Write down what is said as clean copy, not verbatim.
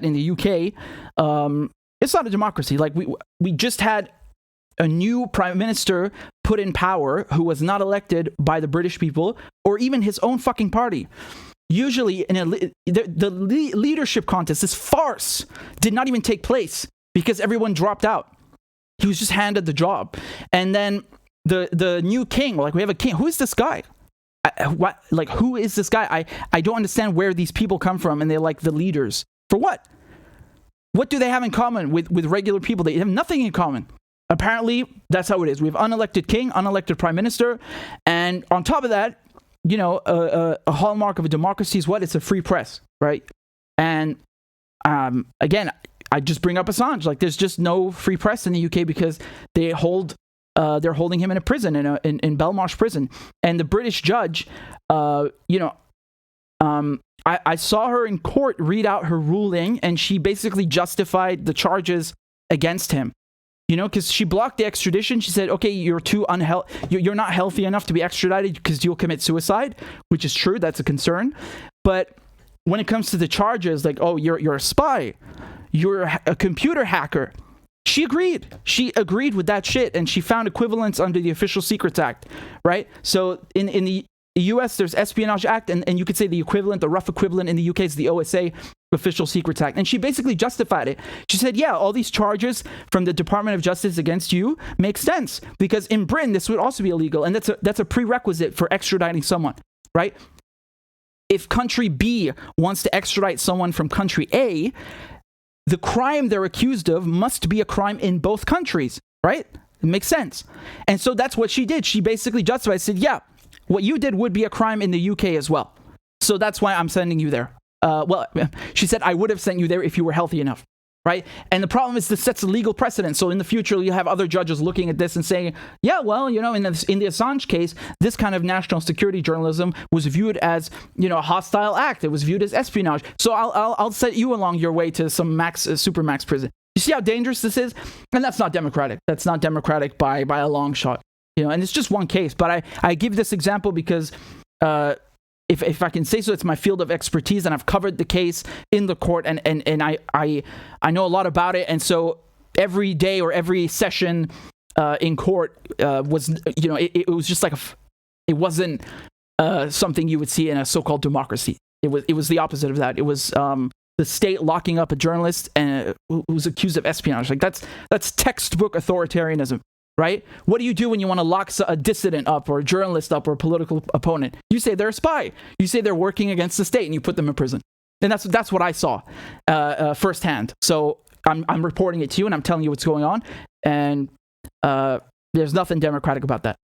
in the UK, it's not a democracy. Like, we just had a new prime minister put in power who was not elected by the British people or even his own fucking party. Usually, the leadership contest, this farce, did not even take place because everyone dropped out. He was just handed the job. And then the new king, like, we have a king. Who is this guy? Who is this guy? I don't understand where these people come from, and they're like the leaders. For what? What do they have in common with regular people? They have nothing in common. Apparently, that's how it is. We have unelected king, unelected prime minister, and on top of that, you know, a hallmark of a democracy is what? It's a free press, right? And again, I just bring up Assange. Like, there's just no free press in the UK because they're holding him in a prison, in Belmarsh prison. And the British judge, I saw her in court read out her ruling, and she basically justified the charges against him. You know, because she blocked the extradition. She said, okay, you're not healthy enough to be extradited because you'll commit suicide, which is true. That's a concern. But when it comes to the charges, like, oh, you're a spy, you're a computer hacker, she agreed. She agreed with that shit, and she found equivalence under the Official Secrets Act, right? So in the US, there's Espionage Act, and you could say the equivalent, the rough equivalent in the UK is the OSA, Official Secrets Act. And she basically justified it. She said, yeah, all these charges from the Department of Justice against you make sense, because in Britain, this would also be illegal, and that's a prerequisite for extraditing someone, right? If country B wants to extradite someone from country A, the crime they're accused of must be a crime in both countries, right? It makes sense. And so that's what she did. She basically justified, said, yeah, what you did would be a crime in the UK as well. So that's why I'm sending you there. She said, I would have sent you there if you were healthy enough, right? And the problem is this sets a legal precedent. So in the future, you'll have other judges looking at this and saying, yeah, well, you know, in the Assange case, this kind of national security journalism was viewed as, you know, a hostile act. It was viewed as espionage. So I'll set you along your way to some supermax prison. You see how dangerous this is? And that's not democratic. That's not democratic by a long shot. You know, and it's just one case. But I give this example because if I can say so, it's my field of expertise, and I've covered the case in the court, and I know a lot about it. And so every day or every session in court was, you know, it was just like it wasn't something you would see in a so-called democracy. It was the opposite of that. It was the state locking up a journalist who was accused of espionage. Like, that's textbook authoritarianism. Right? What do you do when you want to lock a dissident up or a journalist up or a political opponent? You say they're a spy. You say they're working against the state, and you put them in prison. And that's what I saw firsthand. So I'm reporting it to you, and I'm telling you what's going on. And there's nothing democratic about that.